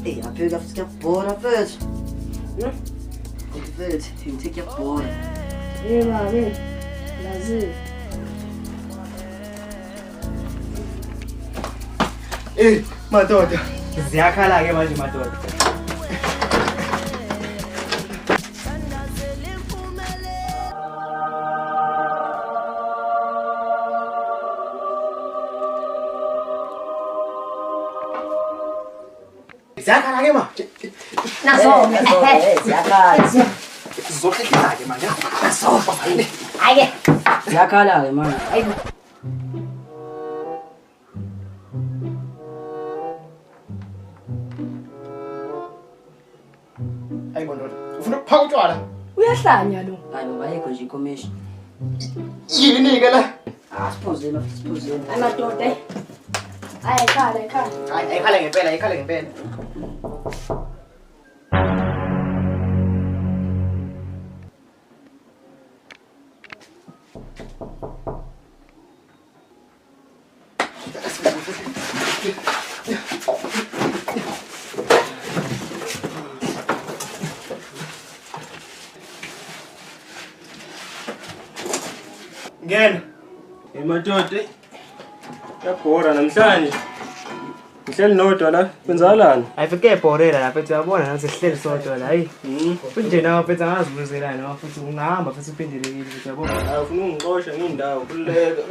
Hey, I feel like I'm bored of it. You take your board. Hey, man. That's it. Hey, madoda. Ziyakhala ke manje madoda. Ziyakhala ke ma. Naso. Ziyakhala. Zohlekisa ke manje. Naso. Ake. Ziyakhala ke manje. Hayi madoda. Ufuna ukuphaka utshwala? Uyahlanya lo. Hayi baba ayikho nje ikomation. Yini ke la? Siphuzeni. Amadoda. Ayikhala. Hayi, ayikhale ngempela. Ngena. Madoda. Yabhora namhlanje. Ngihleli nodwa la. Kwenzakalani? Ayifike ebhorela lapha ethi uyabona nathi sihleli sodwa la. Hayi. Kunje nawe phethe angazibuzelana nawe futhi ungahamba futhi uphindelekile futhi yabona. Ufuna ungixosha ngindawo kuleka.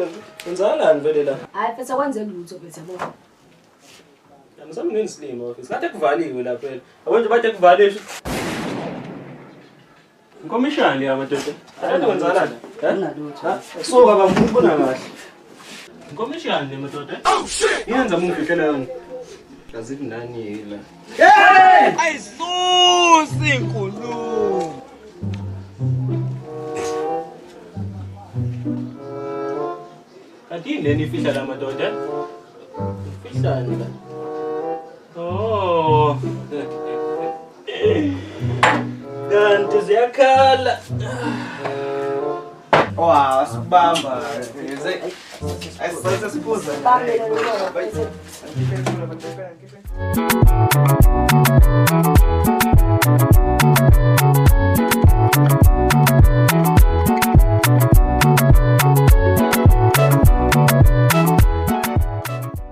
Kwenzakalani vele la? Hayi bese kwenze lutho bese bona. Yamsami ngisilimo office. Kade kuvaliwe la phela. Abantu bathe kuvalishwe. Inkomishani ya madoda. Ayani kwenzakalani? Soka bangibona kahle. Inkomishani madoda. Oh shit. Yenza mungifihlela yona. Azithi nani yila. Hey! Ayisusi inkulumo. Kanti yini ifihla la madoda? Ifihlani la. Oh. Kanti ziyakhala. Wow, asibamba. Ayisiphuza. Bambele lo. Bye.